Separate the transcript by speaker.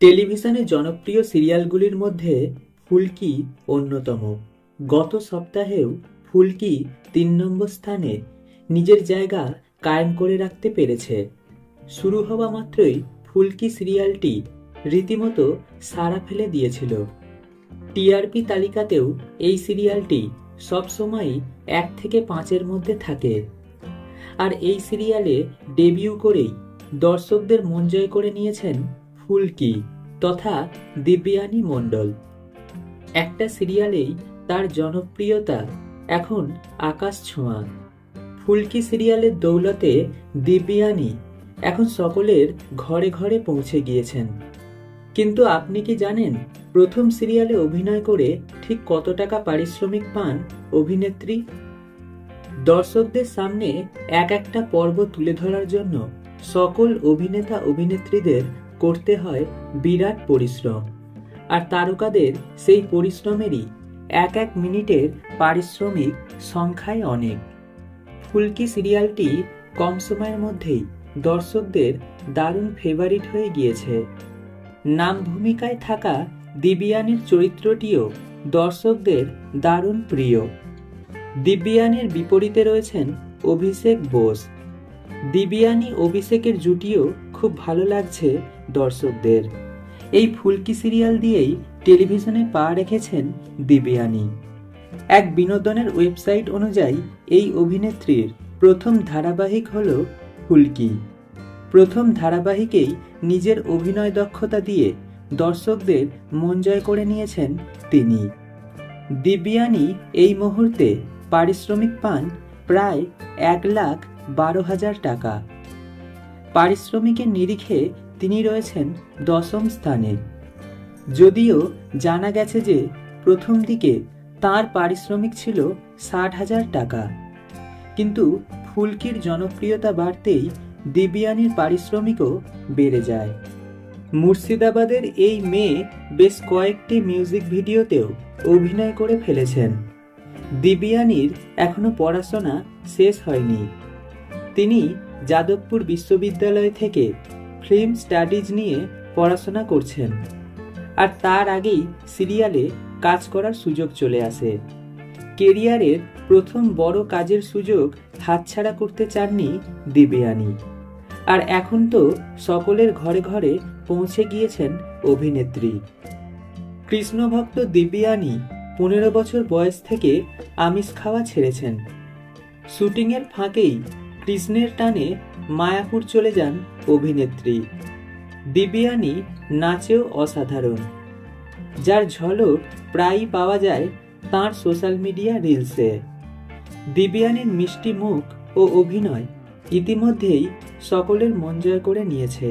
Speaker 1: টেলিভিশনে জনপ্রিয় সিরিয়ালগুলির মধ্যে ফুলকি অন্যতম। গত সপ্তাহেও ফুলকি ৩ নম্বর স্থানে নিজের জায়গা কায়েম করে রাখতে পেরেছে। শুরু হওয়া মাত্রই ফুলকি সিরিয়ালটি রীতিমতো সাড়া ফেলে দিয়েছিল। টিআরপি তালিকাতেও এই সিরিয়ালটি সবসময়ই ১ থেকে ৫-এর মধ্যে থাকে। আর এই সিরিয়ালে ডেবিউ করেই দর্শকদের মন জয় করে নিয়েছেন ফুলকি তথা দিব্যানী মণ্ডল। একটা সিরিয়ালেই তার জনপ্রিয়তা এখন আকাশ ছোঁয়া। ফুলকি সিরিয়ালের দৌলতে দিব্যানী এখন সকলের ঘরে ঘরে পৌঁছে গিয়েছেন। কিন্তু আপনি কি জানেন প্রথম সিরিয়ালে অভিনয় করে ঠিক কত টাকা পারিশ্রমিক পান অভিনেত্রী? দর্শকদের সামনে এক একটা পর্ব তুলে ধরার জন্য সকল অভিনেতা অভিনেত্রীদের করতে হয় বিরাট পরিশ্রম, আর তারকাদের সেই পরিশ্রমেরই এক এক মিনিটের পারিশ্রমিক সংখ্যায় অনেক। ফুলকি সিরিয়ালটি কম সময়ের মধ্যেই দর্শকদের দারুণ ফেভারিট হয়ে গিয়েছে। নাম ভূমিকায় থাকা দিব্যানীর চরিত্রটিও দর্শকদের দারুণ প্রিয়। দিব্যানীর বিপরীতে রয়েছেন অভিষেক বোস। দিব্যানী অভিষেকের জুটিও খুব ভালো লাগছে দর্শকদের। এই ফুলকি সিরিয়াল দিয়েই টেলিভিশনে পা রেখেছেন দিব্যানী। এক বিনোদনের ওয়েবসাইট অনুযায়ী এই অভিনেত্রীর প্রথম ধারাবাহিক হল ফুলকি। প্রথম ধারাবাহিকেই নিজের অভিনয় দক্ষতা দিয়ে দর্শকদের মন জয় করে নিয়েছেন তিনি। দিব্যানী এই মুহূর্তে পারিশ্রমিক পান প্রায় ১,১২,০০০ টাকা। পারিশ্রমিকের নিরিখে তিনি রয়েছেন ১০ম স্থানে। যদিও জানা গেছে যে প্রথম দিকে তাঁর পারিশ্রমিক ছিল ৬০,০০০ টাকা, কিন্তু ফুলকির জনপ্রিয়তা বাড়তেই দিব্যানীর পারিশ্রমিকও বেড়ে যায়। মুর্শিদাবাদের এই মেয়ে বেশ কয়েকটি মিউজিক ভিডিওতেও অভিনয় করে ফেলেছেন। দিব্যানীর এখনো পড়াশোনা শেষ হয়নি। তিনি যাদবপুর বিশ্ববিদ্যালয় থেকে ফিল্ম স্টাডিজ নিয়ে পড়াশোনা করছেন, আর তার আগেই সিরিয়ালে কাজ করার সুযোগ চলে আসে। কেরিয়ারের প্রথম বড় কাজের সুযোগ হাতছাড়া করতে চাননি দিব্যানী। আর এখন তো সকলের ঘরে ঘরে পৌঁছে গিয়েছেন অভিনেত্রী। কৃষ্ণভক্ত দিব্যানী ১৫ বছর বয়স থেকে আমিষ খাওয়া ছেড়েছেন। শুটিংয়ের ফাঁকেই কৃষ্ণের টানে মায়াপুর চলে যান অভিনেত্রী। দিব্যানী নাচেও অসাধারণ, যার ঝলক প্রায়ই পাওয়া যায় তাঁর সোশ্যাল মিডিয়া রিলসে। দিব্যানীর মিষ্টি মুখ ও অভিনয় ইতিমধ্যেই সকলের মন জয় করে নিয়েছে।